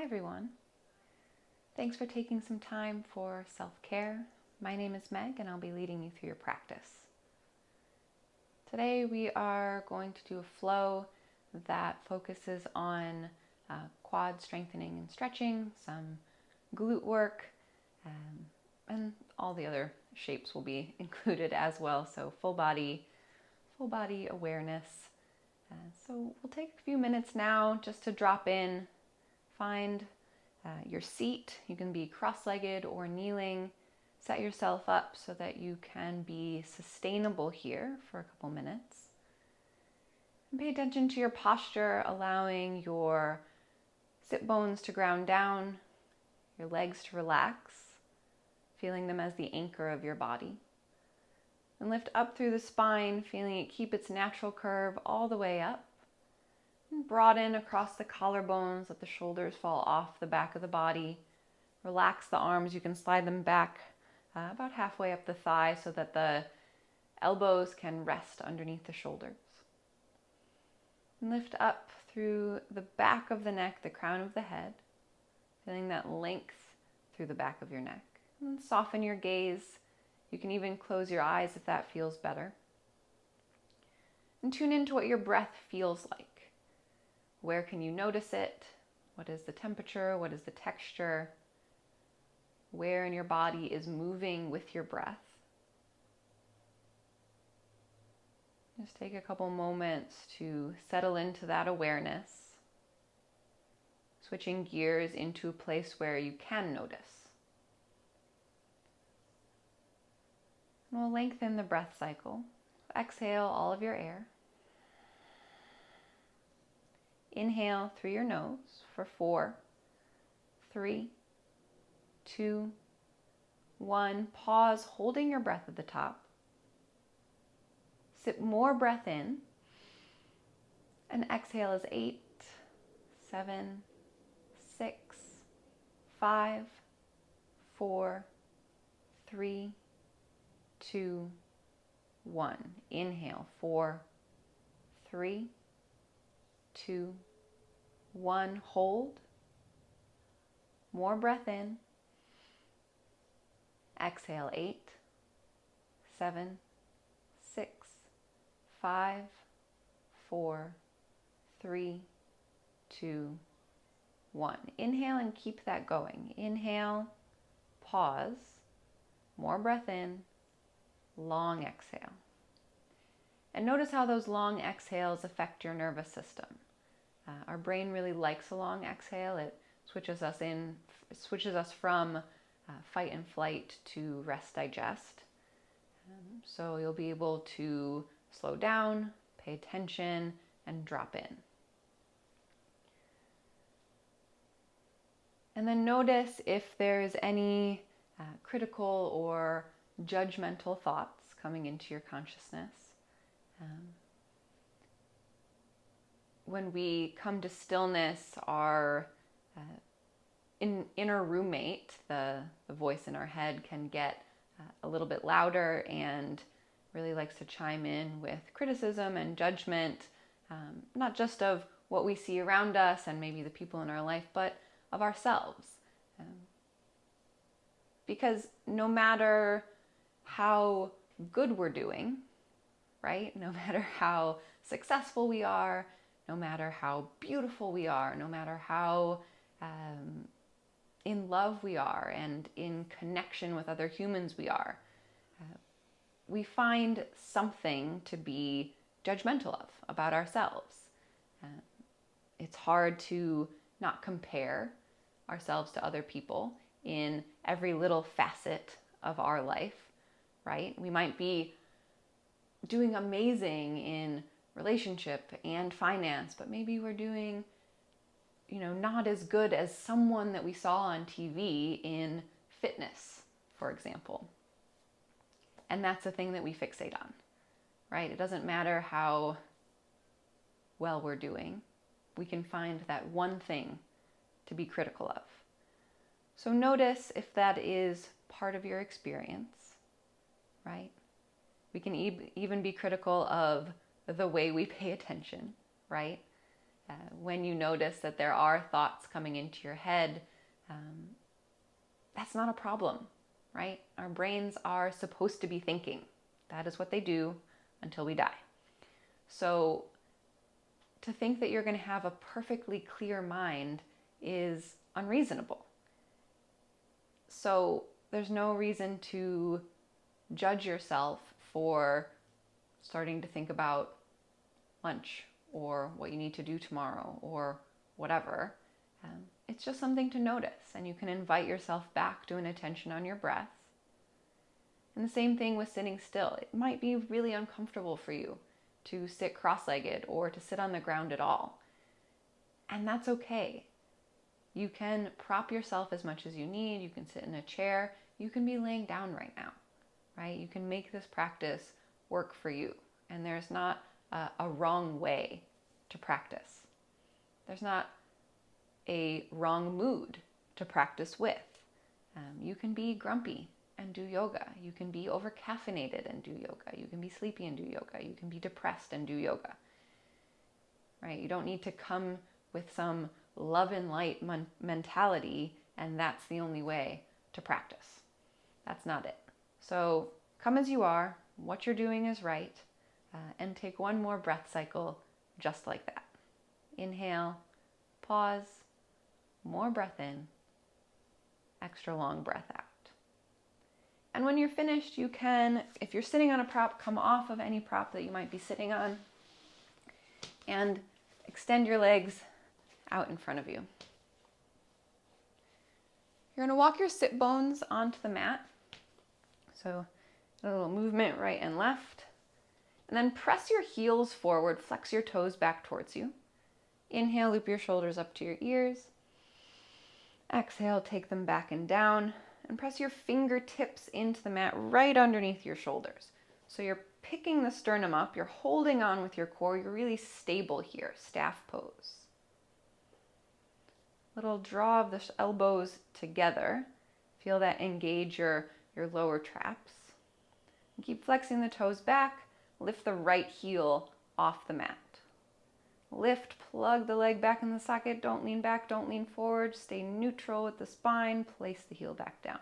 Hi everyone. Thanks for taking some time for self-care. My name is Meg and I'll be leading you through your practice. Today we are going to do a flow that focuses on quad strengthening and stretching, some glute work, and all the other shapes will be included as well. So full body awareness. So we'll take a few minutes now just to drop in, find your seat. You can be cross-legged or kneeling. Set yourself up so that you can be sustainable here for a couple minutes. And pay attention to your posture, allowing your sit bones to ground down, your legs to relax, feeling them as the anchor of your body. And lift up through the spine, feeling it keep its natural curve all the way up. And broaden across the collarbones, let the shoulders fall off the back of the body. Relax the arms, you can slide them back about halfway up the thigh so that the elbows can rest underneath the shoulders. And lift up through the back of the neck, the crown of the head, feeling that length through the back of your neck. And then soften your gaze. You can even close your eyes if that feels better. And tune into what your breath feels like. Where can you notice it? What is the temperature? What is the texture? Where in your body is moving with your breath? Just take a couple moments to settle into that awareness, switching gears into a place where you can notice. And we'll lengthen the breath cycle. Exhale all of your air. Inhale through your nose for 4, 3, 2, 1. Pause, holding your breath at the top. Sip more breath in. And exhale is 8, 7, 6, 5, 4, 3, 2, 1. Inhale, 4, 3, 2, 1. Hold. More breath in. Exhale, 8, 7, 6, 5, 4, 3, 2, 1. Inhale and keep that going. Inhale, pause, more breath in, long exhale. And notice how those long exhales affect your nervous system. Our brain really likes a long exhale. It switches us from fight and flight to rest, digest. So you'll be able to slow down, pay attention, and drop in. And then notice if there's any critical or judgmental thoughts coming into your consciousness. When we come to stillness, our inner roommate, the voice in our head, can get a little bit louder and really likes to chime in with criticism and judgment, not just of what we see around us and maybe the people in our life, but of ourselves. Because no matter how good we're doing, right? No matter how successful we are, no matter how beautiful we are, no matter how in love we are and in connection with other humans we are, we find something to be judgmental of about ourselves. It's hard to not compare ourselves to other people in every little facet of our life, right? We might be doing amazing in relationship and finance, but maybe we're doing, not as good as someone that we saw on TV in fitness, for example. And that's the thing that we fixate on, right? It doesn't matter how well we're doing. We can find that one thing to be critical of. So notice if that is part of your experience, right? We can even be critical of the way we pay attention, right? When you notice that there are thoughts coming into your head, that's not a problem, right? Our brains are supposed to be thinking. That is what they do until we die. So to think that you're going to have a perfectly clear mind is unreasonable. So there's no reason to judge yourself for starting to think about lunch or what you need to do tomorrow or whatever. It's just something to notice, and you can invite yourself back to an attention on your breath. And the same thing with sitting still. It might be really uncomfortable for you to sit cross-legged or to sit on the ground at all. And that's okay. You can prop yourself as much as you need. You can sit in a chair. You can be laying down right now, right? You can make this practice work for you. And there's not a wrong way to practice. There's not a wrong mood to practice with. You can be grumpy and do yoga. You can be over-caffeinated and do yoga. You can be sleepy and do yoga. You can be depressed and do yoga. Right? You don't need to come with some love and light mentality and that's the only way to practice. That's not it. So come as you are. What you're doing is right. And take one more breath cycle just like that. Inhale, pause, more breath in, extra long breath out. And when you're finished, you can, if you're sitting on a prop, come off of any prop that you might be sitting on and extend your legs out in front of you. You're going to walk your sit bones onto the mat. So a little movement right and left. And then press your heels forward, flex your toes back towards you. Inhale, loop your shoulders up to your ears. Exhale, take them back and down. And press your fingertips into the mat right underneath your shoulders. So you're picking the sternum up, you're holding on with your core, you're really stable here, staff pose. Little draw of the elbows together. Feel that engage your lower traps. And keep flexing the toes back. Lift the right heel off the mat. Lift, plug the leg back in the socket. Don't lean back, don't lean forward. Stay neutral with the spine. Place the heel back down.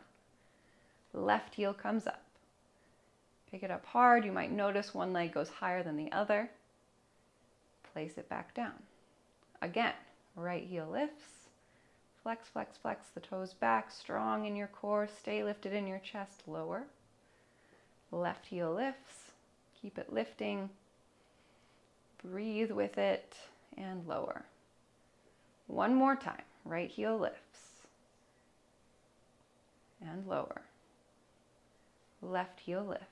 Left heel comes up. Pick it up hard. You might notice one leg goes higher than the other. Place it back down. Again, right heel lifts. Flex, flex, flex the toes back. Strong in your core. Stay lifted in your chest. Lower. Left heel lifts. Keep it lifting. Breathe with it and lower. One more time. Right heel lifts. And lower. Left heel lifts.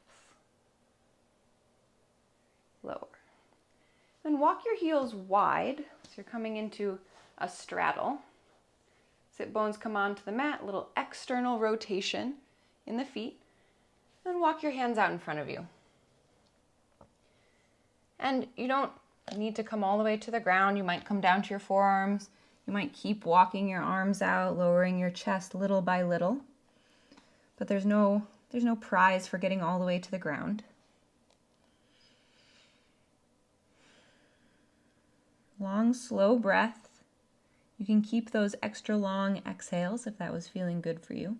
Lower. Then walk your heels wide. So you're coming into a straddle. Sit bones come onto the mat. Little external rotation in the feet. Then walk your hands out in front of you. And you don't need to come all the way to the ground. You might come down to your forearms. You might keep walking your arms out, lowering your chest little by little. But there's no prize for getting all the way to the ground. Long, slow breath. You can keep those extra long exhales if that was feeling good for you.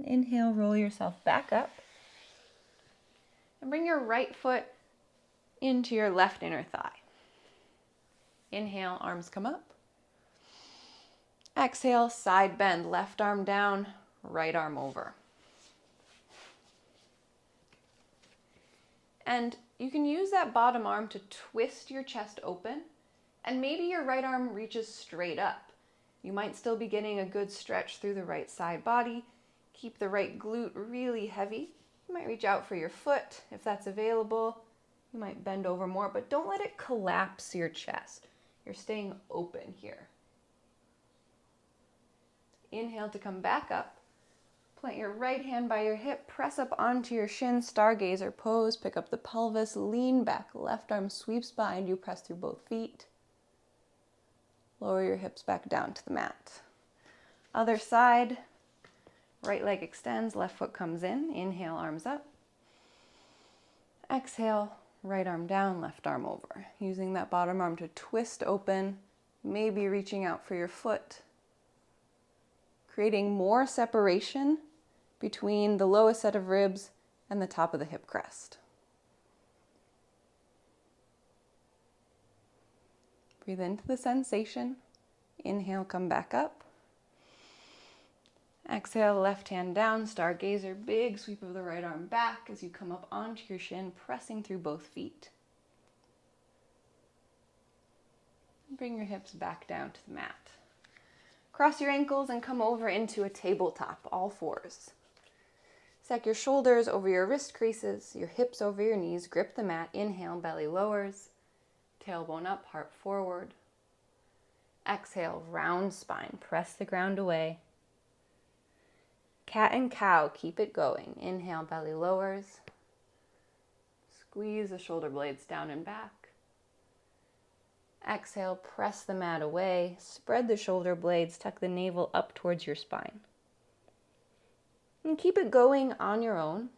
Inhale, roll yourself back up. And bring your right foot into your left inner thigh. Inhale, arms come up. Exhale, side bend, left arm down, right arm over. And you can use that bottom arm to twist your chest open, and maybe your right arm reaches straight up. You might still be getting a good stretch through the right side body. Keep the right glute really heavy. You might reach out for your foot if that's available. You might bend over more, but don't let it collapse your chest. You're staying open here. Inhale to come back up. Plant your right hand by your hip, press up onto your shin, stargazer pose, pick up the pelvis, lean back, left arm sweeps behind you, press through both feet. Lower your hips back down to the mat. Other side, right leg extends, left foot comes in. Inhale, arms up. Exhale, right arm down, left arm over. Using that bottom arm to twist open, maybe reaching out for your foot. Creating more separation between the lowest set of ribs and the top of the hip crest. Breathe into the sensation. Inhale, come back up. Exhale, left hand down, stargazer, big sweep of the right arm back as you come up onto your shin, pressing through both feet. Bring your hips back down to the mat. Cross your ankles and come over into a tabletop, all fours. Stack your shoulders over your wrist creases, your hips over your knees, grip the mat, inhale, belly lowers, tailbone up, heart forward. Exhale, round spine, press the ground away. Cat and cow, keep it going. Inhale, belly lowers. Squeeze the shoulder blades down and back. Exhale, press the mat away. Spread the shoulder blades, tuck the navel up towards your spine. And keep it going on your own.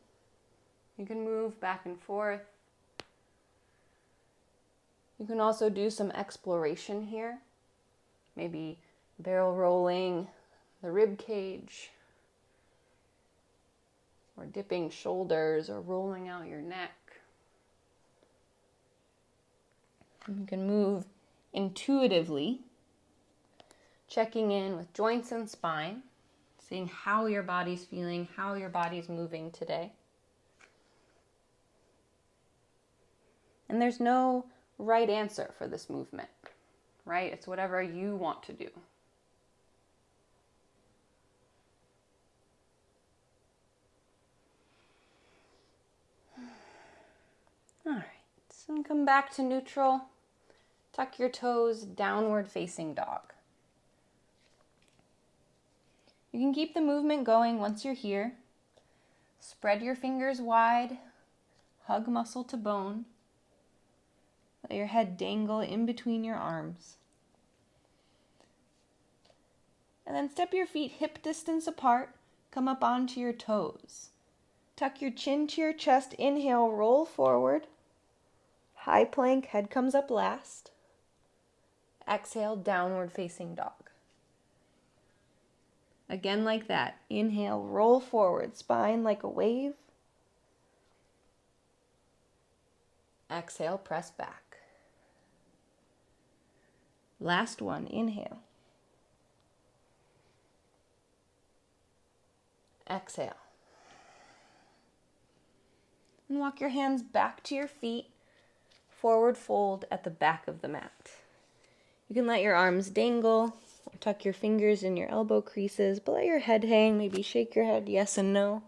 You can move back and forth. You can also do some exploration here. Maybe barrel rolling the rib cage, or dipping shoulders, or rolling out your neck. You can move intuitively, checking in with joints and spine, seeing how your body's feeling, how your body's moving today. And there's no right answer for this movement, right? It's whatever you want to do. All right, so come back to neutral. Tuck your toes, downward facing dog. You can keep the movement going once you're here. Spread your fingers wide, hug muscle to bone. Let your head dangle in between your arms. And then step your feet hip distance apart, come up onto your toes. Tuck your chin to your chest, inhale, roll forward. High plank, head comes up last. Exhale, downward facing dog. Again like that. Inhale, roll forward, spine like a wave. Exhale, press back. Last one, inhale. Exhale. And walk your hands back to your feet. Forward fold at the back of the mat. You can let your arms dangle, or tuck your fingers in your elbow creases, but let your head hang, maybe shake your head yes and no.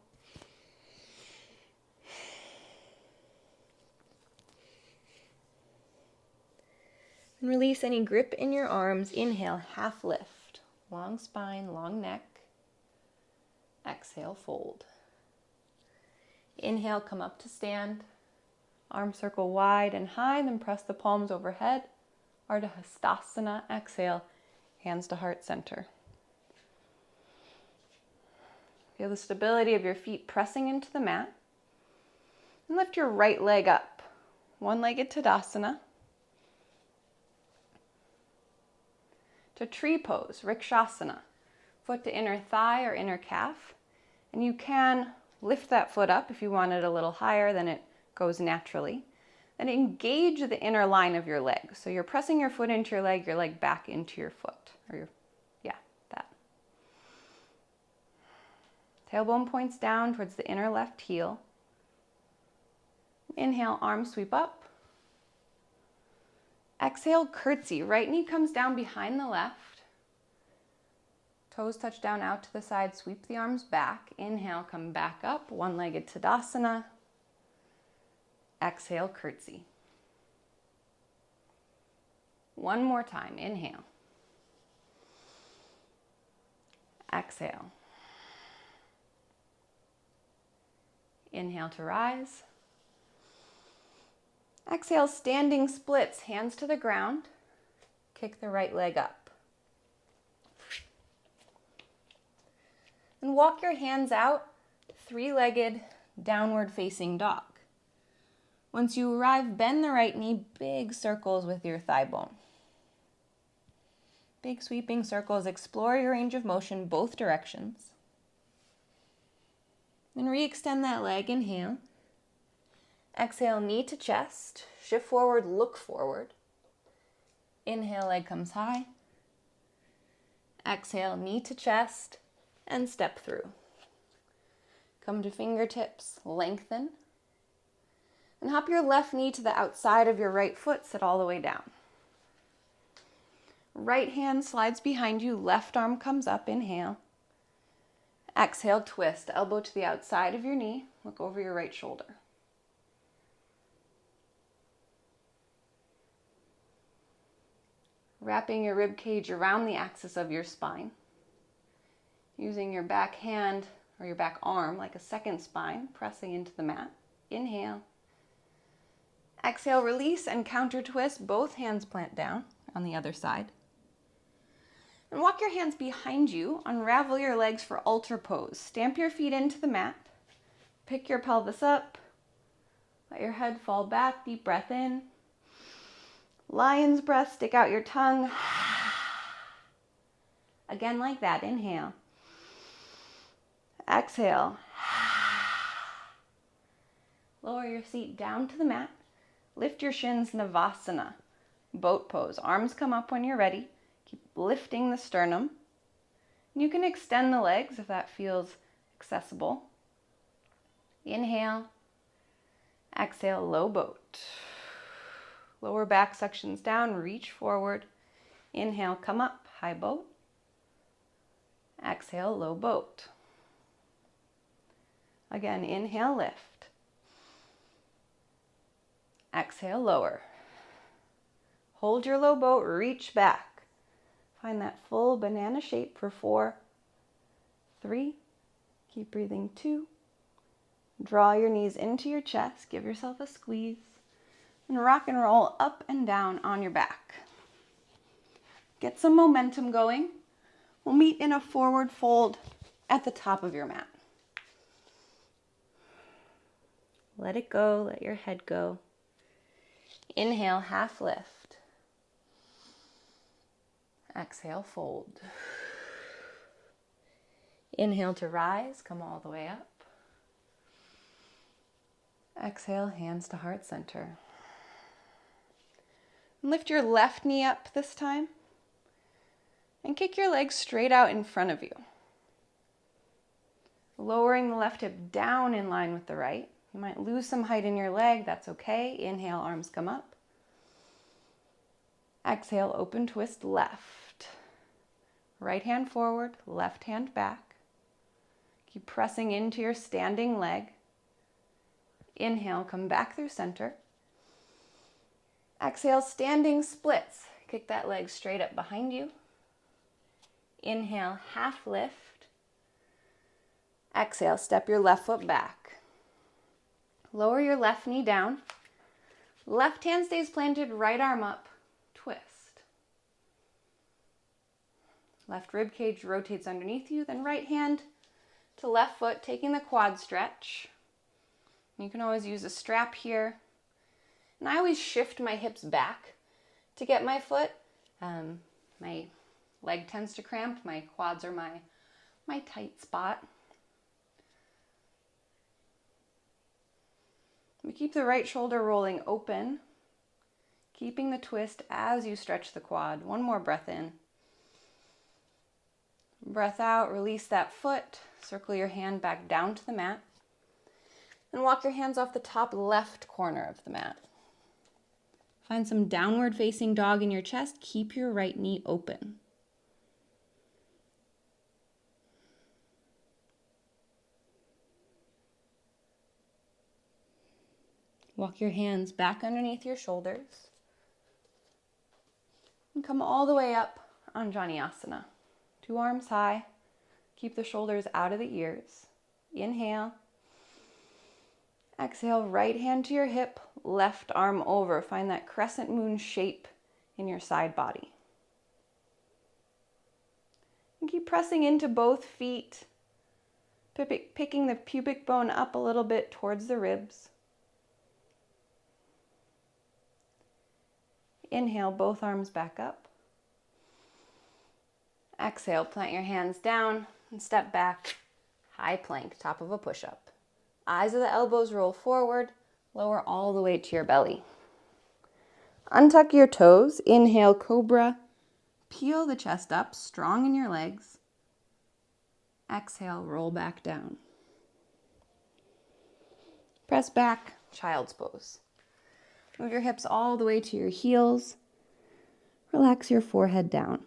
And release any grip in your arms. Inhale, half lift. Long spine, long neck. Exhale, fold. Inhale, come up to stand. Arms circle wide and high, then press the palms overhead. Ardha Hastasana. Exhale, hands to heart center. Feel the stability of your feet pressing into the mat. And lift your right leg up. One-legged Tadasana. To tree pose, Rikshasana. Foot to inner thigh or inner calf. And you can lift that foot up if you want it a little higher than it goes naturally. Then engage the inner line of your leg. So you're pressing your foot into your leg back into your foot. That. Tailbone points down towards the inner left heel. Inhale, arms sweep up. Exhale, curtsy. Right knee comes down behind the left. Toes touch down out to the side, sweep the arms back. Inhale, come back up, one-legged Tadasana. Exhale, curtsy. One more time, inhale. Exhale. Inhale to rise. Exhale, standing splits, hands to the ground. Kick the right leg up. And walk your hands out, three-legged downward facing dog. Once you arrive, bend the right knee, big circles with your thigh bone. Big sweeping circles, explore your range of motion, both directions. Then re-extend that leg, inhale. Exhale, knee to chest, shift forward, look forward. Inhale, leg comes high. Exhale, knee to chest, and step through. Come to fingertips, lengthen. And hop your left knee to the outside of your right foot, sit all the way down. Right hand slides behind you, left arm comes up, inhale. Exhale, twist, elbow to the outside of your knee, look over your right shoulder. Wrapping your rib cage around the axis of your spine. Using your back hand or your back arm like a second spine, pressing into the mat. Inhale. Exhale, release and counter twist, both hands plant down on the other side. And walk your hands behind you, unravel your legs for altar pose. Stamp your feet into the mat, pick your pelvis up, let your head fall back, deep breath in. Lion's breath, stick out your tongue. Again like that, inhale. Exhale. Lower your seat down to the mat. Lift your shins, Navasana, boat pose. Arms come up when you're ready. Keep lifting the sternum. You can extend the legs if that feels accessible. Inhale. Exhale, low boat. Lower back suctions down, reach forward. Inhale, come up, high boat. Exhale, low boat. Again, inhale, lift. Exhale, lower. Hold your low boat, reach back. Find that full banana shape for 4, 3, keep breathing, 2. Draw your knees into your chest, give yourself a squeeze. And rock and roll up and down on your back. Get some momentum going. We'll meet in a forward fold at the top of your mat. Let it go, let your head go. Inhale, half lift. Exhale, fold. Inhale to rise, come all the way up. Exhale, hands to heart center. Lift your left knee up this time and kick your legs straight out in front of you. Lowering the left hip down in line with the right. You might lose some height in your leg, that's okay. Inhale, arms come up. Exhale, open twist left. Right hand forward, left hand back. Keep pressing into your standing leg. Inhale, come back through center. Exhale, standing splits. Kick that leg straight up behind you. Inhale, half lift. Exhale, step your left foot back. Lower your left knee down. Left hand stays planted, right arm up. Twist. Left rib cage rotates underneath you, then right hand to left foot, taking the quad stretch. You can always use a strap here. And I always shift my hips back to get my foot. My leg tends to cramp. My quads are my tight spot. We keep the right shoulder rolling open, keeping the twist as you stretch the quad. One more breath in. Breath out, release that foot. Circle your hand back down to the mat. And walk your hands off the top left corner of the mat. Find some downward facing dog in your chest. Keep your right knee open. Walk your hands back underneath your shoulders. And come all the way up on Anjaneyasana. 2 arms high. Keep the shoulders out of the ears. Inhale. Exhale, right hand to your hip, left arm over. Find that crescent moon shape in your side body. And keep pressing into both feet, picking the pubic bone up a little bit towards the ribs. Inhale, both arms back up. Exhale, plant your hands down and step back. High plank, top of a push-up. Eyes of the elbows roll forward, lower all the way to your belly. Untuck your toes, inhale, cobra. Peel the chest up, strong in your legs. Exhale, roll back down. Press back, child's pose. Move your hips all the way to your heels. Relax your forehead down.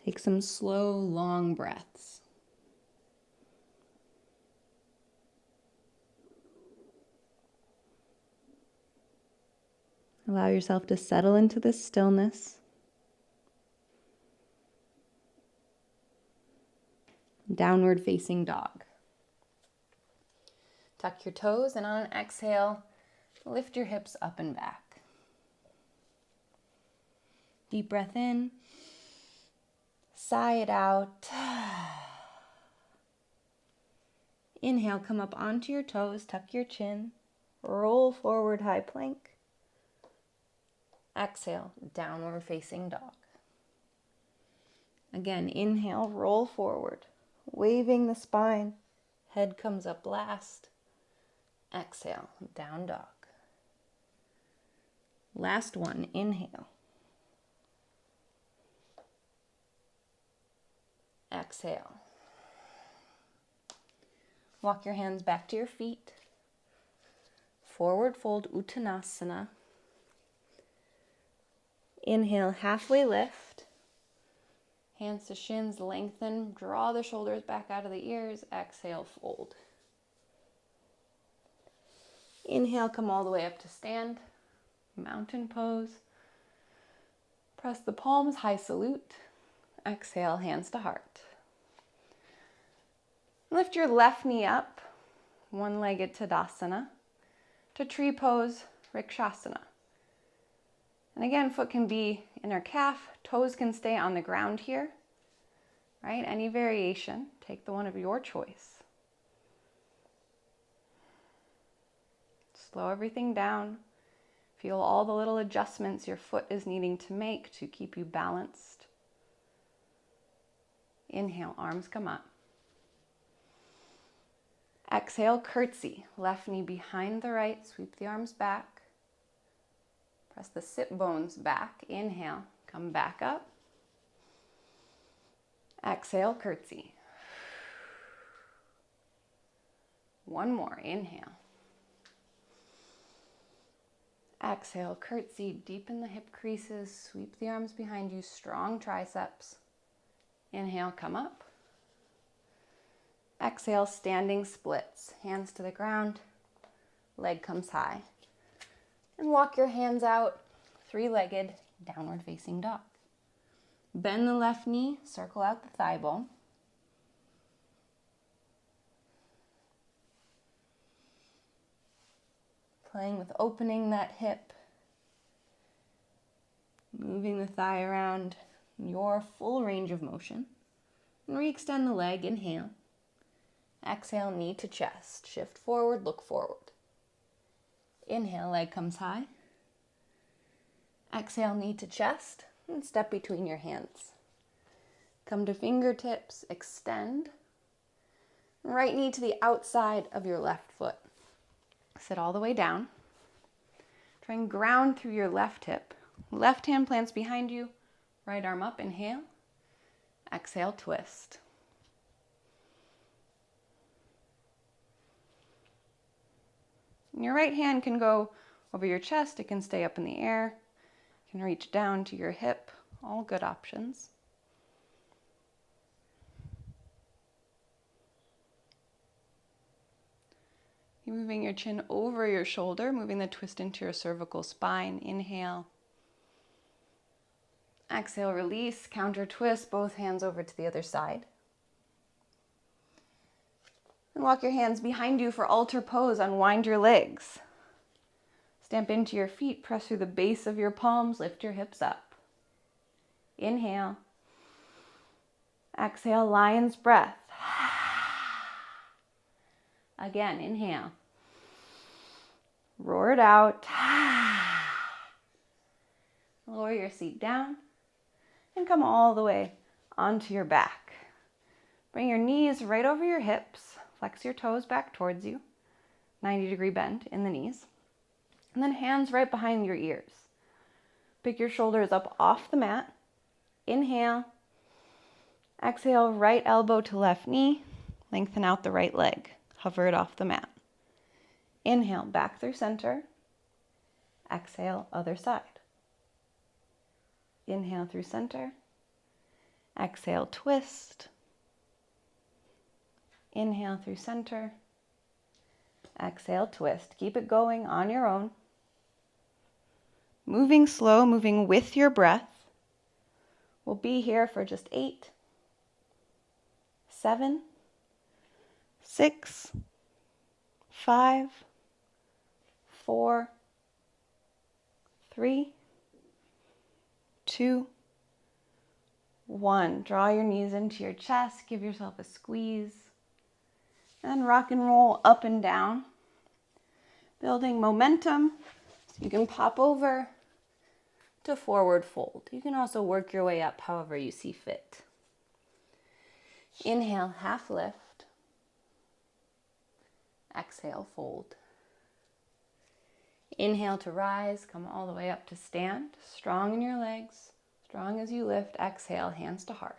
Take some slow, long breaths. Allow yourself to settle into this stillness. Downward facing dog. Tuck your toes and on an exhale, lift your hips up and back. Deep breath in. Sigh it out. Inhale, come up onto your toes, tuck your chin, roll forward, high plank. Exhale, downward facing dog. Again, inhale, roll forward, waving the spine, head comes up last. Exhale, down dog. Last one, inhale. Exhale. Walk your hands back to your feet. Forward fold, Uttanasana. Inhale, halfway lift. Hands to shins, lengthen. Draw the shoulders back out of the ears. Exhale, fold. Inhale, come all the way up to stand. Mountain pose. Press the palms, high salute. Exhale, hands to heart. Lift your left knee up, one-legged Tadasana, to tree pose, Rikshasana. And again, foot can be inner calf, toes can stay on the ground here, right? Any variation, take the one of your choice. Slow everything down. Feel all the little adjustments your foot is needing to make to keep you balanced. Inhale, arms come up. Exhale, curtsy. Left knee behind the right, sweep the arms back. Press the sit bones back. Inhale, come back up. Exhale, curtsy. One more, inhale. Exhale, curtsy, deepen the hip creases, sweep the arms behind you, strong triceps. Inhale, come up. Exhale, standing splits, hands to the ground, leg comes high. And walk your hands out, three-legged, downward facing dog. Bend the left knee, circle out the thigh bone. Playing with opening that hip, moving the thigh around your full range of motion. And re-extend the leg, inhale. Exhale, knee to chest. Shift forward, look forward. Inhale, leg comes high. Exhale, knee to chest, and step between your hands. Come to fingertips, extend. Right knee to the outside of your left foot. Sit all the way down. Try and ground through your left hip. Left hand plants behind you. Right arm up, inhale. Exhale, twist. Your right hand can go over your chest. It can stay up in the air. You can reach down to your hip. All good options. You're moving your chin over your shoulder, moving the twist into your cervical spine. Inhale. Exhale, release, counter twist, both hands over to the other side. And walk your hands behind you for altar pose. Unwind your legs. Stamp into your feet. Press through the base of your palms. Lift your hips up. Inhale. Exhale, lion's breath. Again, inhale. Roar it out. Lower your seat down and come all the way onto your back. Bring your knees right over your hips. Flex your toes back towards you. 90-degree bend in the knees. And then hands right behind your ears. Pick your shoulders up off the mat. Inhale. Exhale, right elbow to left knee. Lengthen out the right leg. Hover it off the mat. Inhale, back through center. Exhale, other side. Inhale through center. Exhale, twist. Inhale through center. Exhale, twist. Keep it going on your own. Moving slow, moving with your breath. We'll be here for just 8, 7, 6, 5, 4, 3, 2, 1. Draw your knees into your chest. Give yourself a squeeze. And rock and roll up and down. Building momentum. So you can pop over to forward fold. You can also work your way up however you see fit. Inhale, half lift. Exhale, fold. Inhale to rise, come all the way up to stand. Strong in your legs, strong as you lift. Exhale, hands to heart.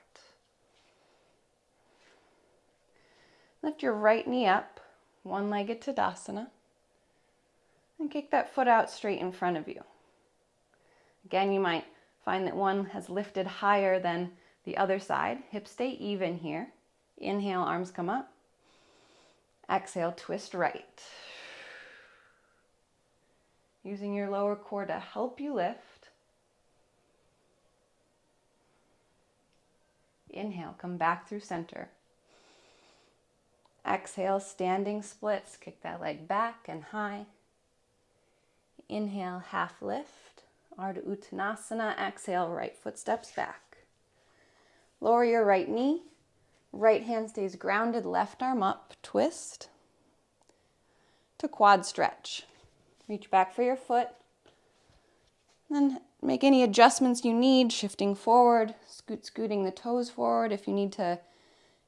Lift your right knee up, one-legged Tadasana. And kick that foot out straight in front of you. Again, you might find that one has lifted higher than the other side. Hips stay even here. Inhale, arms come up. Exhale, twist right. Using your lower core to help you lift. Inhale, come back through center. Exhale, standing splits. Kick that leg back and high. Inhale, half lift. Ardha Uttanasana. Exhale, right foot steps back. Lower your right knee. Right hand stays grounded, left arm up. Twist to quad stretch. Reach back for your foot. Then make any adjustments you need, shifting forward, scooting the toes forward if you need to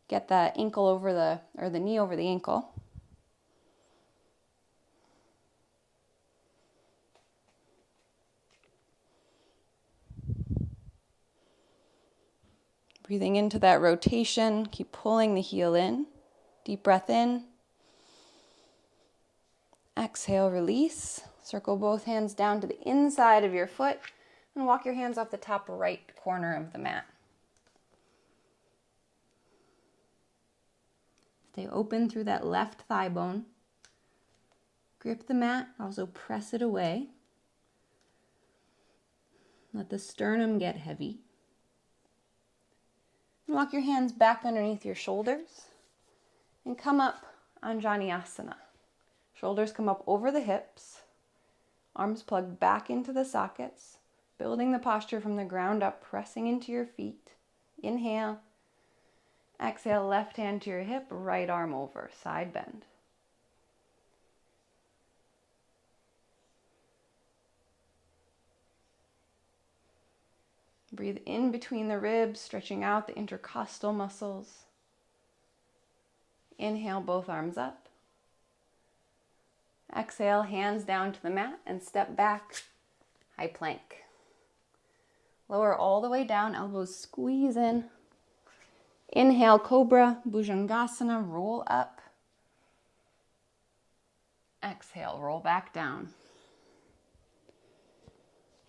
get the ankle over the knee over the ankle. Breathing into that rotation, keep pulling the heel in. Deep breath in. Exhale, release. Circle both hands down to the inside of your foot and walk your hands off the top right corner of the mat. Stay open through that left thigh bone. Grip the mat, also press it away. Let the sternum get heavy. And walk your hands back underneath your shoulders and come up Anjaneyasana. Shoulders come up over the hips. Arms plug back into the sockets. Building the posture from the ground up, pressing into your feet. Inhale. Exhale, left hand to your hip, right arm over, side bend. Breathe in between the ribs, stretching out the intercostal muscles. Inhale, both arms up. Exhale, hands down to the mat and step back, high plank. Lower all the way down, elbows squeeze in. Inhale, Cobra, Bhujangasana, roll up. Exhale, roll back down.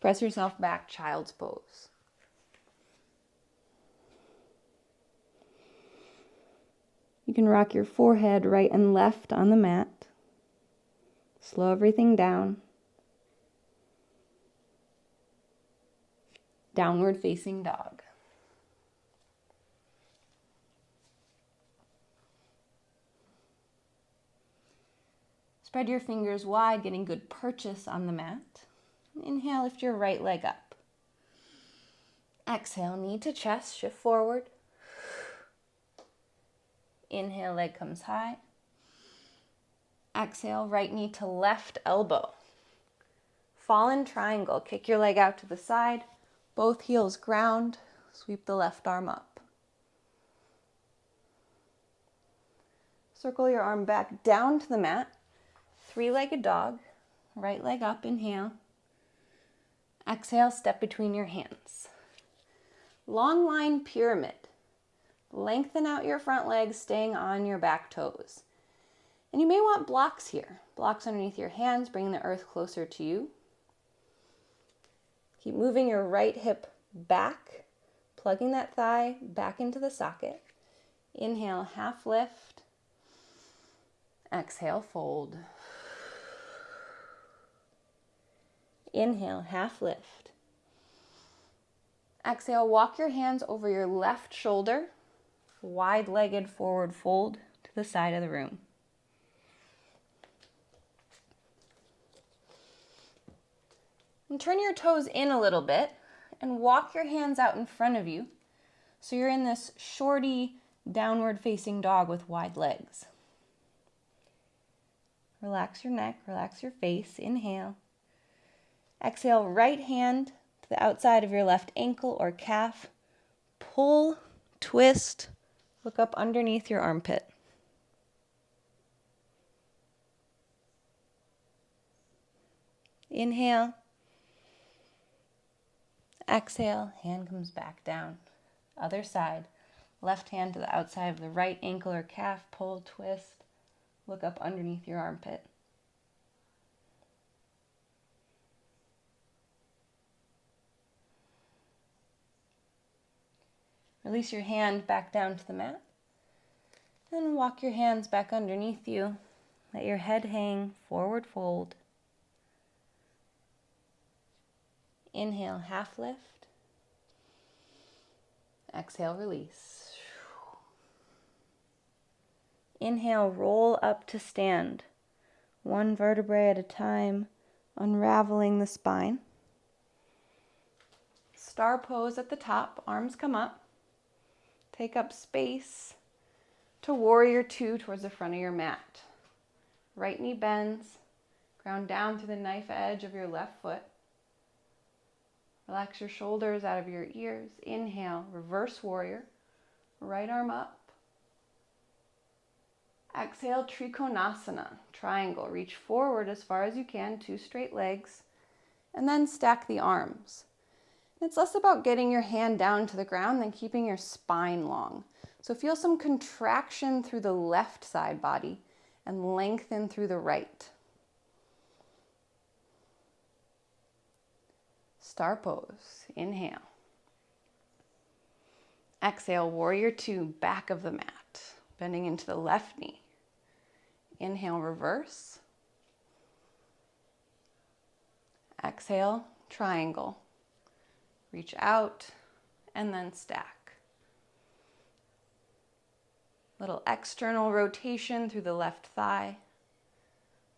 Press yourself back, child's pose. You can rock your forehead right and left on the mat. Slow everything down. Downward facing dog. Spread your fingers wide, getting good purchase on the mat. Inhale, lift your right leg up. Exhale, knee to chest, shift forward. Inhale, leg comes high. Exhale, right knee to left elbow. Fallen triangle, kick your leg out to the side, Both heels ground. Sweep the left arm up. Circle your arm back down to the mat. Three-legged dog. Right leg up, inhale. Exhale, step between your hands. Long line pyramid. Lengthen out your front legs, staying on your back toes. And you may want blocks here. Blocks underneath your hands, bringing the earth closer to you. Keep moving your right hip back, plugging that thigh back into the socket. Inhale, half lift. Exhale, fold. Inhale, half lift. Exhale, walk your hands over your left shoulder, wide-legged forward fold to the side of the room. And turn your toes in a little bit and walk your hands out in front of you so you're in this shorty downward facing dog with wide legs. Relax your neck, relax your face. Inhale. Exhale, right hand to the outside of your left ankle or calf. Pull, twist, look up underneath your armpit. Inhale. Exhale, hand comes back down. Other side. Left hand to the outside of the right ankle or calf. Pull, twist, look up underneath your armpit. Release your hand back down to the mat. And walk your hands back underneath you. Let your head hang, forward fold. Inhale, half lift. Exhale, release. Inhale, roll up to stand. One vertebrae at a time, unraveling the spine. Star pose at the top, arms come up. Take up space to warrior two towards the front of your mat. Right knee bends, ground down through the knife edge of your left foot. Relax your shoulders out of your ears. Inhale, reverse warrior. Right arm up. Exhale, Trikonasana, triangle. Reach forward as far as you can, two straight legs, and then stack the arms. It's less about getting your hand down to the ground than keeping your spine long. So feel some contraction through the left side body and lengthen through the right. Star pose. Inhale. Exhale, warrior two, back of the mat, bending into the left knee. Inhale, reverse. Exhale, triangle. Reach out and then stack. Little external rotation through the left thigh.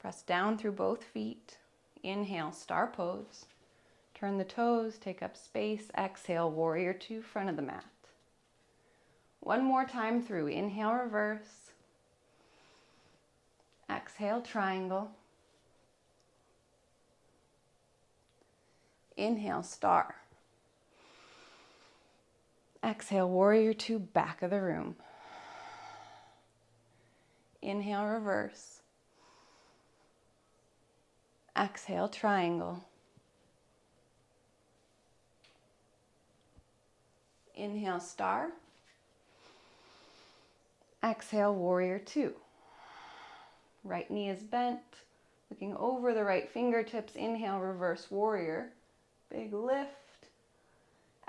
Press down through both feet. Inhale, star pose. Turn the toes, take up space. Exhale, warrior two, front of the mat. One more time through. Inhale, reverse. Exhale, triangle. Inhale, star. Exhale, warrior two, back of the room. Inhale, reverse. Exhale, triangle. Inhale, star. Exhale, warrior two. Right knee is bent, looking over the right fingertips. Inhale, reverse warrior. Big lift.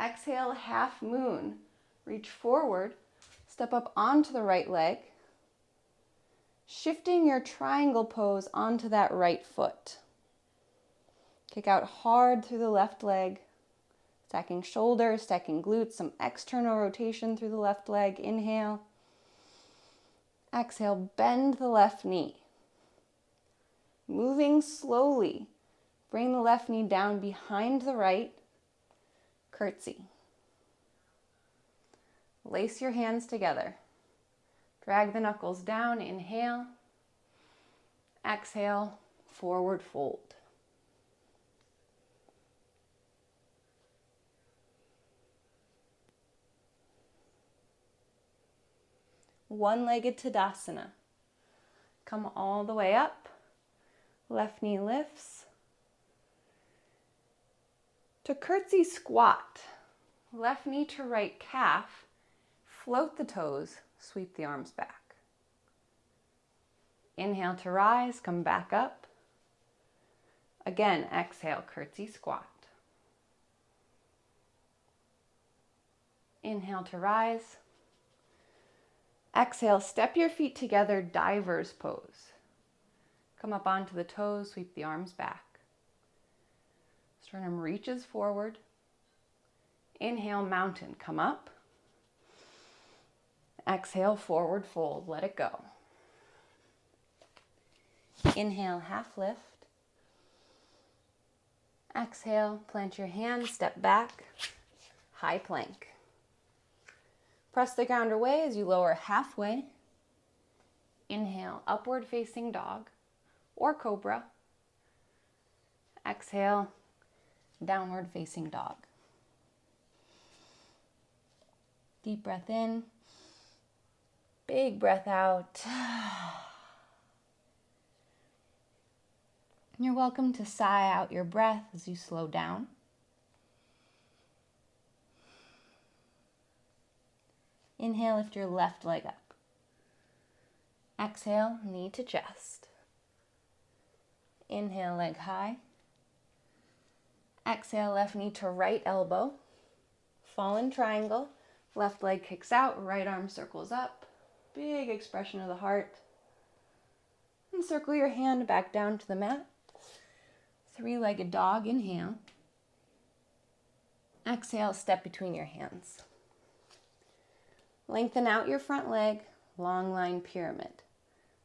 Exhale, half moon. Reach forward, step up onto the right leg, shifting your triangle pose onto that right foot. Kick out hard through the left leg, stacking shoulders, stacking glutes, some external rotation through the left leg. Inhale. Exhale, bend the left knee. Moving slowly, bring the left knee down behind the right. Curtsy. Lace your hands together. Drag the knuckles down. Inhale. Exhale, forward fold. one-legged Tadasana. Come all the way up. Left knee lifts. To curtsy squat. Left knee to right calf. Float the toes. Sweep the arms back. Inhale to rise. Come back up. Again, exhale, curtsy squat. Inhale to rise. Exhale, step your feet together, diver's pose. Come up onto the toes, sweep the arms back. Sternum reaches forward. Inhale, mountain, come up. Exhale, forward fold, let it go. Inhale, half lift. Exhale, plant your hands, step back, high plank. Press the ground away as you lower halfway. Inhale, upward facing dog or cobra. Exhale, downward facing dog. Deep breath in, big breath out. You're welcome to sigh out your breath as you slow down. Inhale, lift your left leg up. Exhale, knee to chest. Inhale, leg high. Exhale, left knee to right elbow. Fallen triangle. Left leg kicks out, right arm circles up. Big expression of the heart. And circle your hand back down to the mat. Three-legged dog, inhale. Exhale, step between your hands. Lengthen out your front leg, long line pyramid.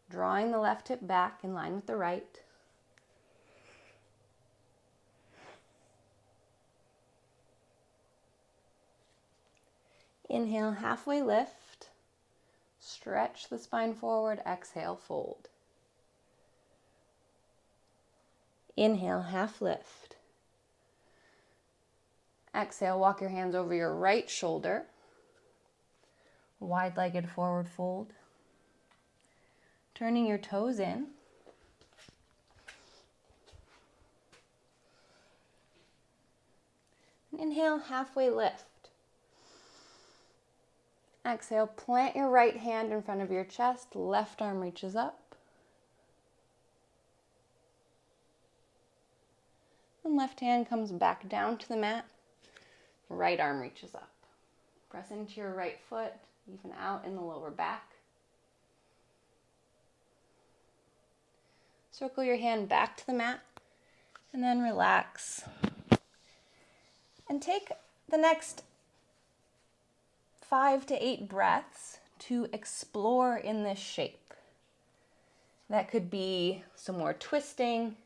Drawing the left hip back in line with the right. Inhale, halfway lift. Stretch the spine forward, exhale, fold. Inhale, half lift. Exhale, walk your hands over your right shoulder. Wide-legged forward fold. Turning your toes in. Inhale, halfway lift. Exhale, plant your right hand in front of your chest. Left arm reaches up. And left hand comes back down to the mat. Right arm reaches up. Press into your right foot. Even out in the lower back. Circle your hand back to the mat and then relax. And take the next 5 to 8 breaths to explore in this shape. That could be some more twisting.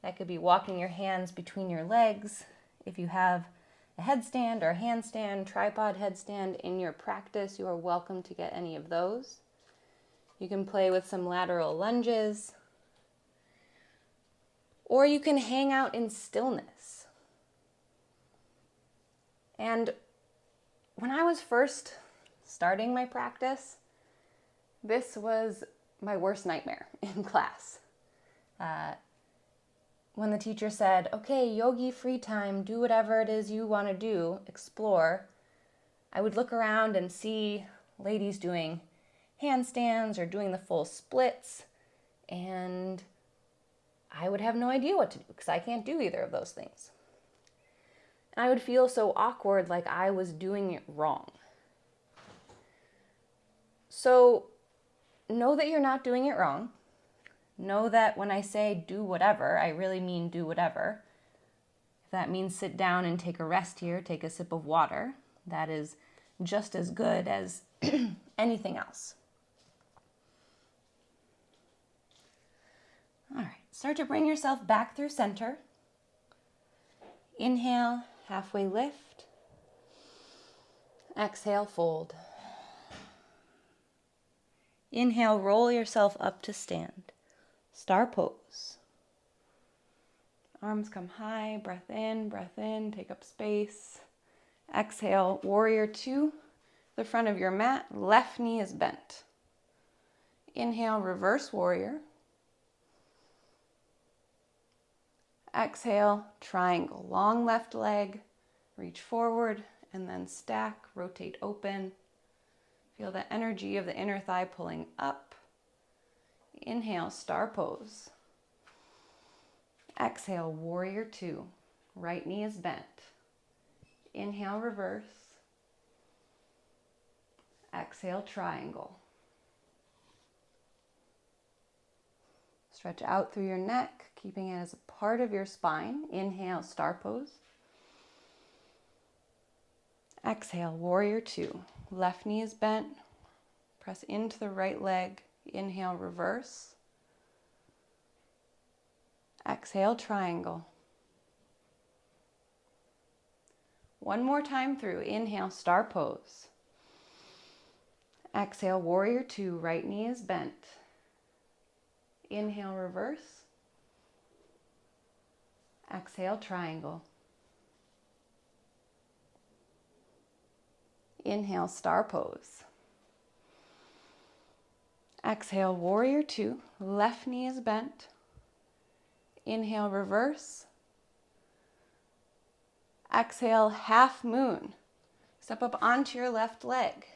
That could be walking your hands between your legs. If you have a headstand or a handstand, tripod headstand in your practice, you are welcome to get any of those. You can play with some lateral lunges, or you can hang out in stillness. And when I was first starting my practice, this was my worst nightmare in class. When the teacher said, okay, yogi free time, do whatever it is you want to do, explore, I would look around and see ladies doing handstands or doing the full splits, and I would have no idea what to do because I can't do either of those things. And I would feel so awkward, like I was doing it wrong. So know that you're not doing it wrong. Know that when I say do whatever, I really mean do whatever. If that means sit down and take a rest here, take a sip of water, that is just as good as anything else. All right, start to bring yourself back through center. Inhale, halfway lift. Exhale, fold. Inhale, roll yourself up to stand. Star pose. Arms come high, breath in, take up space. Exhale, warrior 2. the front of your mat, left knee is bent. Inhale, reverse warrior. Exhale, triangle. Long left leg, reach forward, and then stack, rotate open. Feel the energy of the inner thigh pulling up. Inhale, star pose. Exhale, warrior two. Right knee is bent. Inhale, reverse. Exhale, triangle. Stretch out through your neck, keeping it as a part of your spine. Inhale, star pose. Exhale, warrior two. Left knee is bent. Press into the right leg. Inhale, reverse. Exhale, triangle. One more time through. Inhale, star pose. Exhale, warrior two. Right knee is bent. Inhale, reverse. Exhale, triangle. Inhale, star pose. Exhale, warrior two. Left knee is bent. Inhale, reverse. Exhale, half moon. Step up onto your left leg.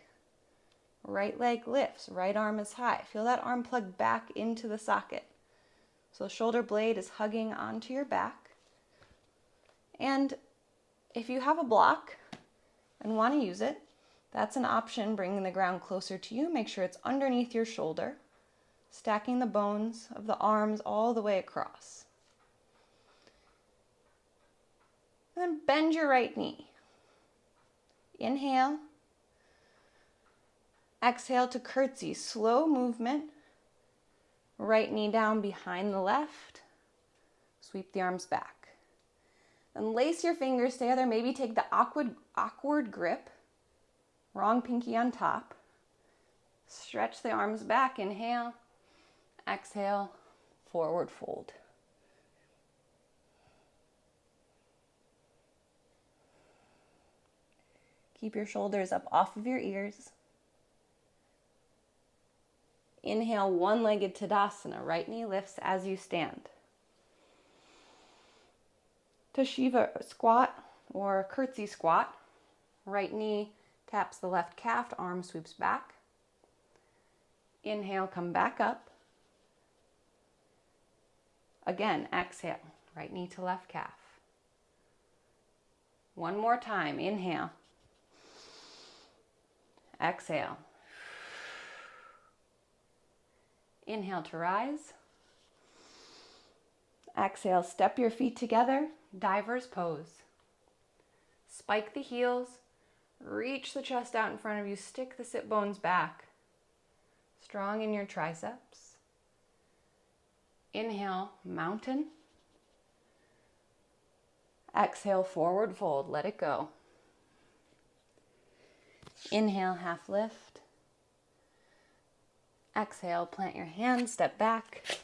Right leg lifts, right arm is high. Feel that arm plug back into the socket. So the shoulder blade is hugging onto your back. And if you have a block and want to use it, that's an option, bringing the ground closer to you. Make sure it's underneath your shoulder, stacking the bones of the arms all the way across. Then bend your right knee. Inhale. Exhale to curtsy, slow movement. Right knee down behind the left. Sweep the arms back. Then lace your fingers together. Maybe take the awkward grip. Wrong pinky on top. Stretch the arms back. Inhale. Exhale. Forward fold. Keep your shoulders up off of your ears. Inhale, one-legged Tadasana. Right knee lifts as you stand. To Shiva squat or curtsy squat. Right knee taps the left calf, arm sweeps back. Inhale, come back up. Again, exhale, right knee to left calf. One more time, inhale. Exhale. Inhale to rise. Exhale, step your feet together, diver's pose. Spike the heels, reach the chest out in front of you, stick the sit bones back. Strong in your triceps. Inhale, mountain. Exhale, forward fold, let it go. Inhale, half lift. Exhale, plant your hands, step back.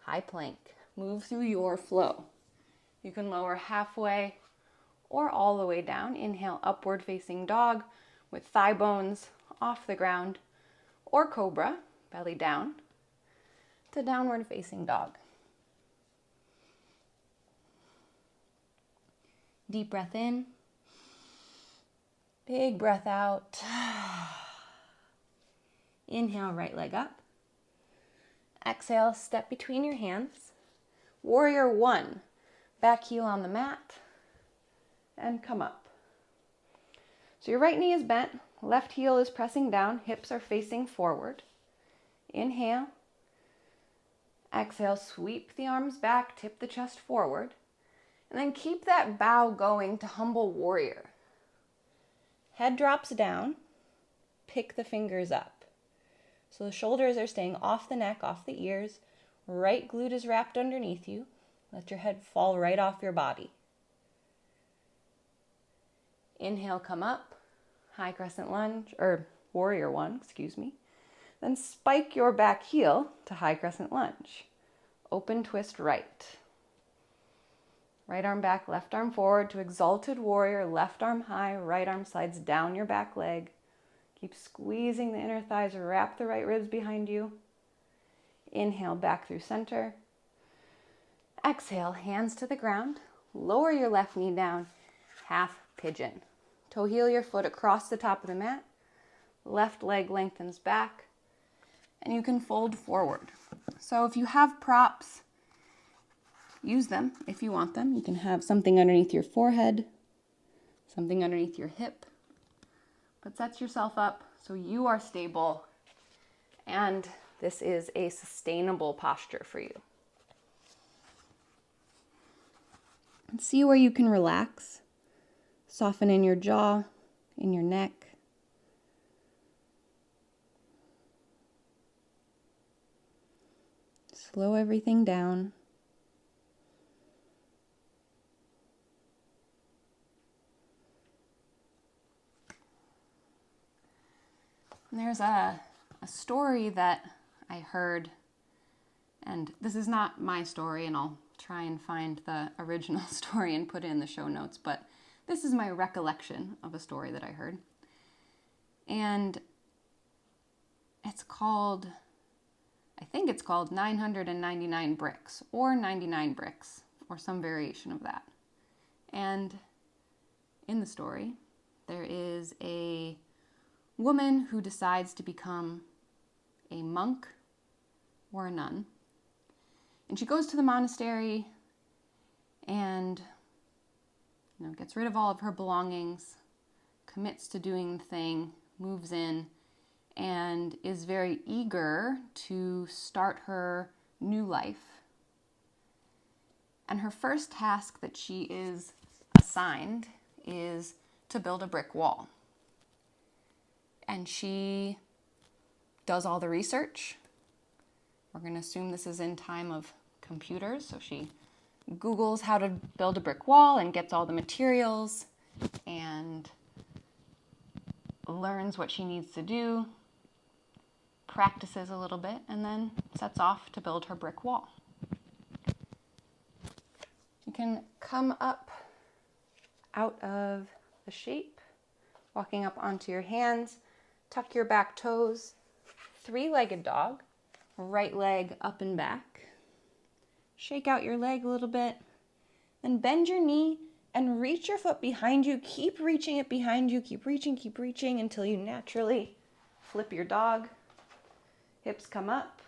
High plank. Move through your flow. You can lower halfway or all the way down. Inhale, upward facing dog with thigh bones off the ground, or cobra, belly down, to downward facing dog. Deep breath in. Big breath out. Inhale, right leg up. Exhale, step between your hands. Warrior one, back heel on the mat, and come up. So your right knee is bent, left heel is pressing down, hips are facing forward. Inhale. Exhale, sweep the arms back, tip the chest forward, and then keep that bow going to humble warrior. Head drops down, pick the fingers up. So the shoulders are staying off the neck, off the ears. Right glute is wrapped underneath you. Let your head fall right off your body. Inhale, come up. High crescent lunge, or warrior one, excuse me. Then spike your back heel to high crescent lunge. Open twist right. Right arm back, left arm forward to exalted warrior. Left arm high, right arm slides down your back leg. Keep squeezing the inner thighs, wrap the right ribs behind you. Inhale, back through center. Exhale, hands to the ground. Lower your left knee down, half pigeon. Toe heel your foot across the top of the mat. Left leg lengthens back, and you can fold forward. So if you have props, use them if you want them. You can have something underneath your forehead, something underneath your hip, but set yourself up so you are stable and this is a sustainable posture for you. And see where you can relax. Soften in your jaw, in your neck. Slow everything down. And there's a story that I heard, and this is not my story, and I'll try and find the original story and put it in the show notes, but this is my recollection of a story that I heard. And it's called, I think it's called 999 Bricks, or 99 Bricks, or some variation of that. And in the story, there is a woman who decides to become a monk or a nun. And she goes to the monastery and gets rid of all of her belongings, commits to doing the thing, moves in, and is very eager to start her new life. And her first task that she is assigned is to build a brick wall. And she does all the research. We're going to assume this is in time of computers, so she Googles how to build a brick wall and gets all the materials and learns what she needs to do, practices a little bit, and then sets off to build her brick wall. You can come up out of the shape, walking up onto your hands, tuck your back toes, three-legged dog, right leg up and back. Shake out your leg a little bit, then bend your knee and reach your foot behind you. Keep reaching it behind you. Keep reaching until you naturally flip your dog. Hips come up.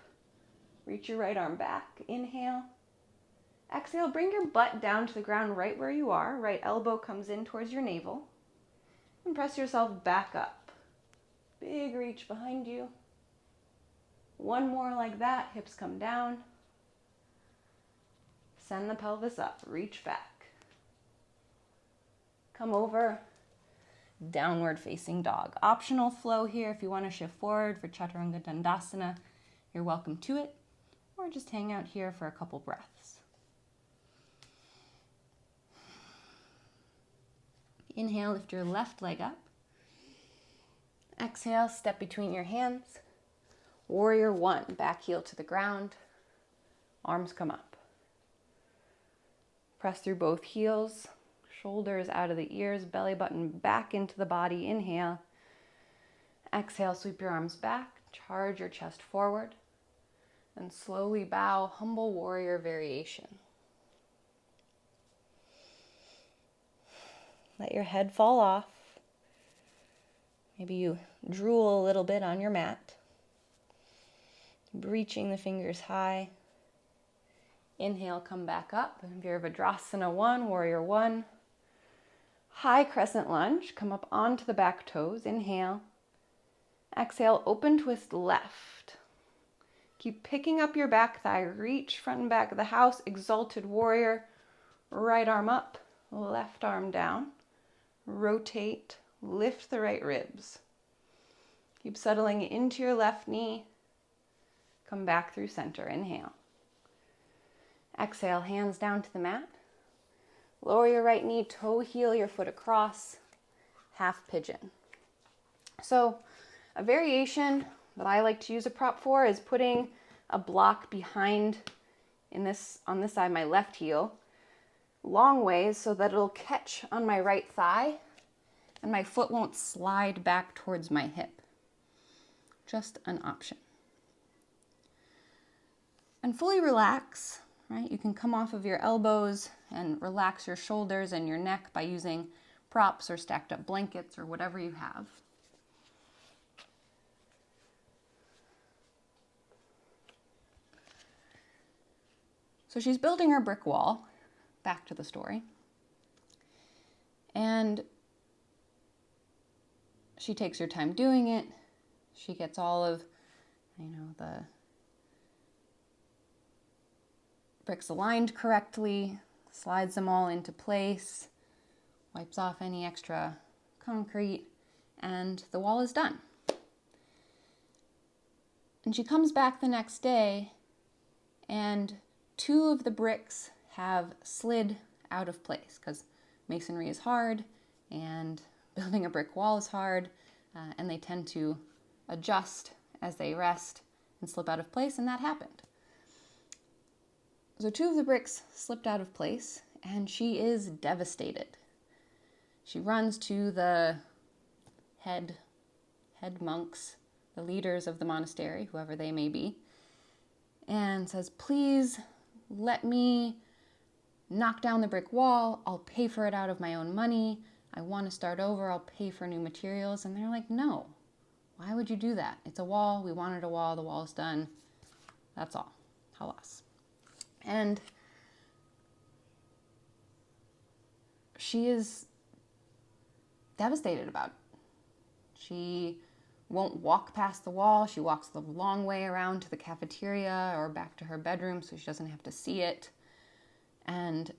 Reach your right arm back. Inhale. Exhale, bring your butt down to the ground right where you are. Right elbow comes in towards your navel. And press yourself back up. Big reach behind you. One more like that. Hips come down. Send the pelvis up. Reach back. Come over. Downward facing dog. Optional flow here. If you want to shift forward for Chaturanga Dandasana, you're welcome to it. Or just hang out here for a couple breaths. Inhale, lift your left leg up. Exhale, step between your hands. Warrior one, back heel to the ground. Arms come up. Press through both heels, shoulders out of the ears, belly button back into the body. Inhale. Exhale, sweep your arms back, charge your chest forward, and slowly bow, humble warrior variation. Let your head fall off. Maybe you drool a little bit on your mat. Reaching the fingers high. Inhale, come back up. Virabhadrasana 1, warrior 1. High crescent lunge. Come up onto the back toes. Inhale. Exhale, open twist left. Keep picking up your back thigh. Reach front and back of the house. Exalted warrior. Right arm up, left arm down. Rotate, lift the right ribs. Keep settling into your left knee. Come back through center. Inhale. Exhale, hands down to the mat. Lower your right knee, toe heel your foot across, half pigeon. So a variation that I like to use a prop for is putting a block behind on this side, my left heel, long ways so that it'll catch on my right thigh and my foot won't slide back towards my hip. just an option. And fully relax, right? You can come off of your elbows and relax your shoulders and your neck by using props or stacked up blankets or whatever you have. So she's building her brick wall, back to the story, and she takes her time doing it. She gets all of, the bricks aligned correctly, slides them all into place, wipes off any extra concrete, and the wall is done. And she comes back the next day, and 2 of the bricks have slid out of place because masonry is hard and building a brick wall is hard, and they tend to adjust as they rest and slip out of place, and that happened. So 2 of the bricks slipped out of place, and she is devastated. She runs to the head monks, the leaders of the monastery, whoever they may be, and says, "Please let me knock down the brick wall. I'll pay for it out of my own money. I want to start over. I'll pay for new materials." And they're like, "No, why would you do that? It's a wall. We wanted a wall. The wall's done. That's all. Halas." And she is devastated about it. She won't walk past the wall. She walks the long way around to the cafeteria or back to her bedroom so she doesn't have to see it. And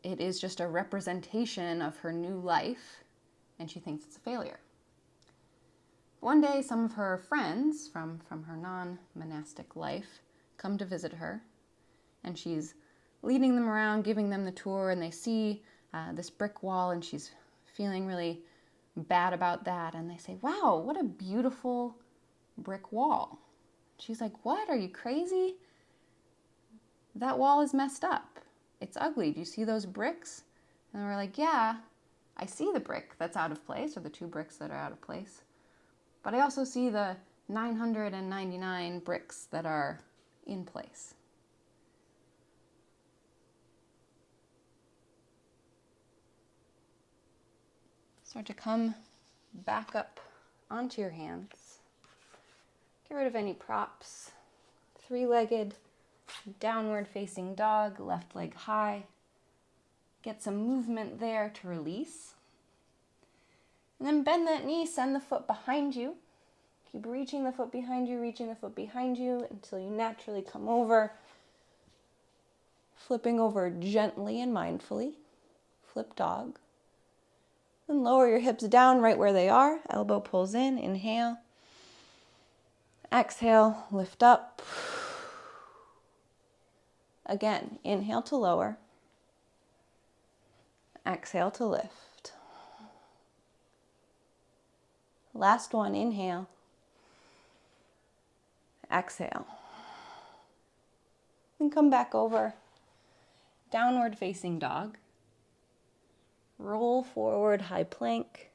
it is just a representation of her new life, and she thinks it's a failure. One day, some of her friends from her non-monastic life come to visit her, and she's leading them around, giving them the tour, and they see this brick wall, and she's feeling really bad about that, and they say, "Wow, what a beautiful brick wall." She's like, "What? Are you crazy? That wall is messed up. It's ugly. Do you see those bricks?" And we're like, "Yeah, I see the brick that's out of place, or the 2 bricks that are out of place. But I also see the 999 bricks that are in place." Start to come back up onto your hands. Get rid of any props. 3-legged, downward facing dog, left leg high. Get some movement there to release. And then bend that knee, send the foot behind you. Keep reaching the foot behind you until you naturally come over. Flipping over gently and mindfully. Flip dog. Then lower your hips down right where they are. Elbow pulls in. Inhale. Exhale. Lift up. Again, inhale to lower. Exhale to lift. Last one. Inhale. Exhale. Then come back over. Downward facing dog. Roll forward, high plank,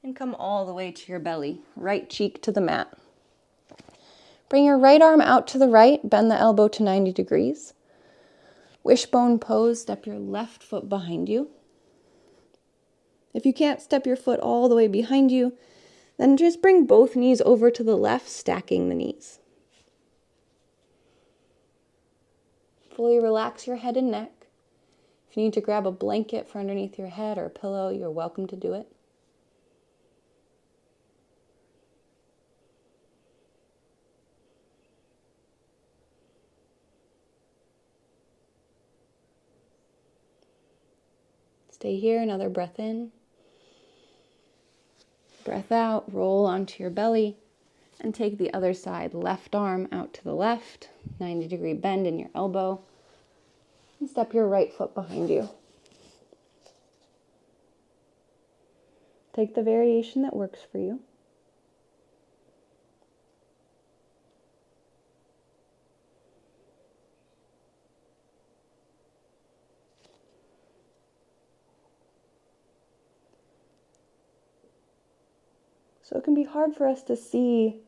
and come all the way to your belly, right cheek to the mat. Bring your right arm out to the right, bend the elbow to 90 degrees. Wishbone pose, step your left foot behind you. If you can't step your foot all the way behind you, then just bring both knees over to the left, stacking the knees. Fully relax your head and neck. If you need to grab a blanket for underneath your head or a pillow, you're welcome to do it. Stay here, another breath in. Breath out, roll onto your belly, and take the other side. Left arm out to the left, 90-degree bend in your elbow. And step your right foot behind you. Take the variation that works for you. So it can be hard for us to see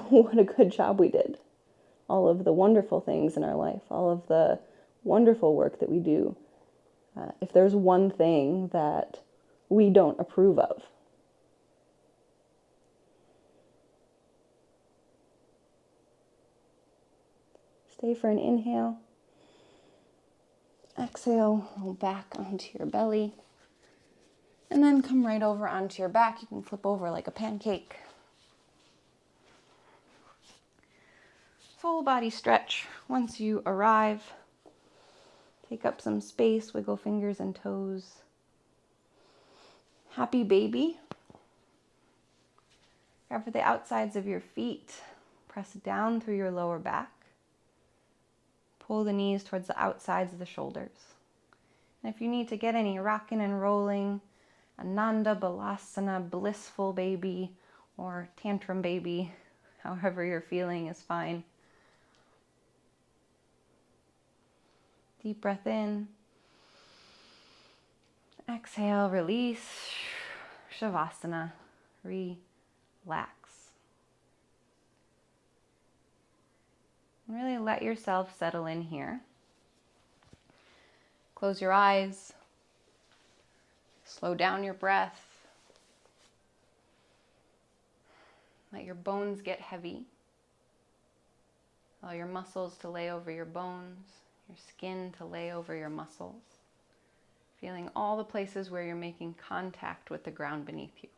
what a good job we did. All of the wonderful things in our life, all of the wonderful work that we do. If there's one thing that we don't approve of, stay for an inhale. Exhale, roll back onto your belly. And then come right over onto your back. You can flip over like a pancake. Full body stretch. Once you arrive, take up some space, wiggle fingers and toes. Happy baby. Grab for the outsides of your feet. Press down through your lower back. Pull the knees towards the outsides of the shoulders. And if you need to get any rocking and rolling, Ananda Balasana, blissful baby, or tantrum baby, however you're feeling is fine. Deep breath in. Exhale, release. Shavasana, relax. And really let yourself settle in here. Close your eyes. Slow down your breath. Let your bones get heavy. Allow your muscles to lay over your bones, your skin to lay over your muscles. Feeling all the places where you're making contact with the ground beneath you.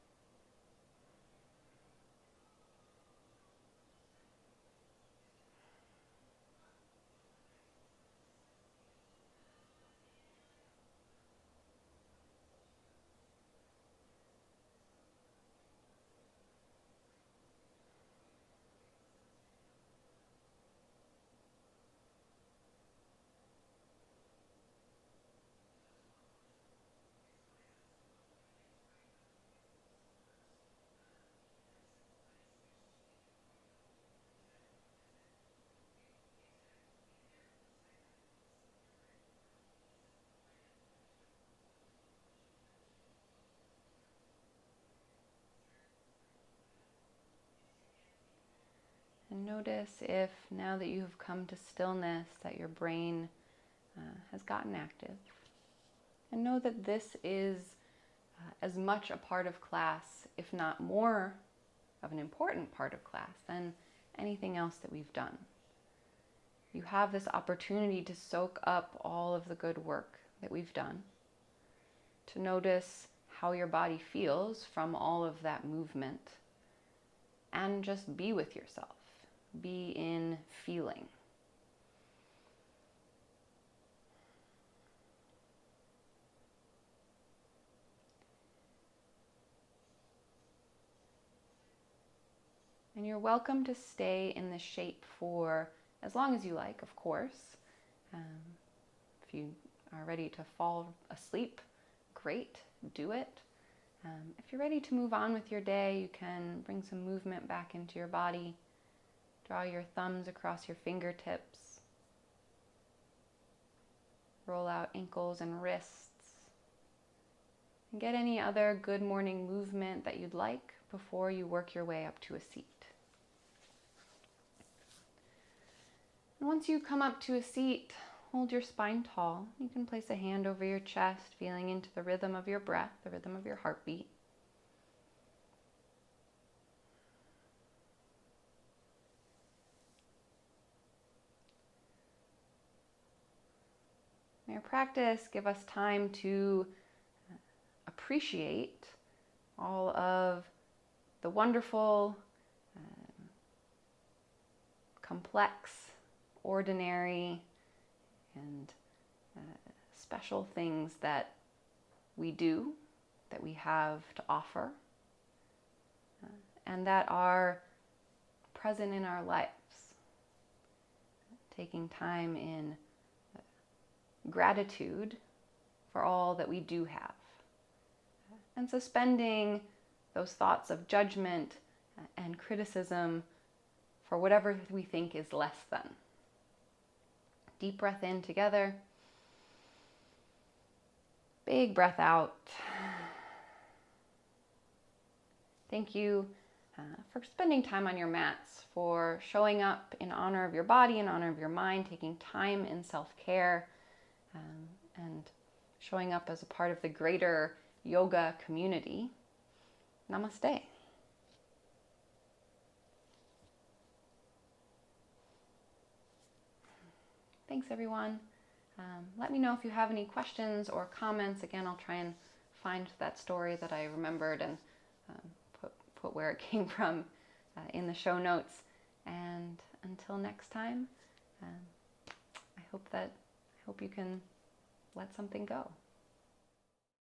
And notice if, now that you have come to stillness, that your brain has gotten active. And know that this is as much a part of class, if not more of an important part of class than anything else that we've done. You have this opportunity to soak up all of the good work that we've done, to notice how your body feels from all of that movement, and just be with yourself. Be in feeling. And you're welcome to stay in this shape for as long as you like, of course. If you are ready to fall asleep, great, do it. If you're ready to move on with your day, you can bring some movement back into your body. Draw your thumbs across your fingertips. Roll out ankles and wrists. And get any other good morning movement that you'd like before you work your way up to a seat. And once you come up to a seat, hold your spine tall. You can place a hand over your chest, feeling into the rhythm of your breath, the rhythm of your heartbeat. May our practice give us time to appreciate all of the wonderful, complex, ordinary, and special things that we do, that we have to offer, and that are present in our lives. Taking time in gratitude for all that we do have, and suspending those thoughts of judgment and criticism for whatever we think is less than. Deep breath in together. Big breath out. Thank you for spending time on your mats, for showing up in honor of your body, in honor of your mind, taking time in self-care, and showing up as a part of the greater yoga community. Namaste. Thanks, everyone. Let me know if you have any questions or comments. Again, I'll try and find that story that I remembered and put where it came from in the show notes. And until next time, I hope you can let something go.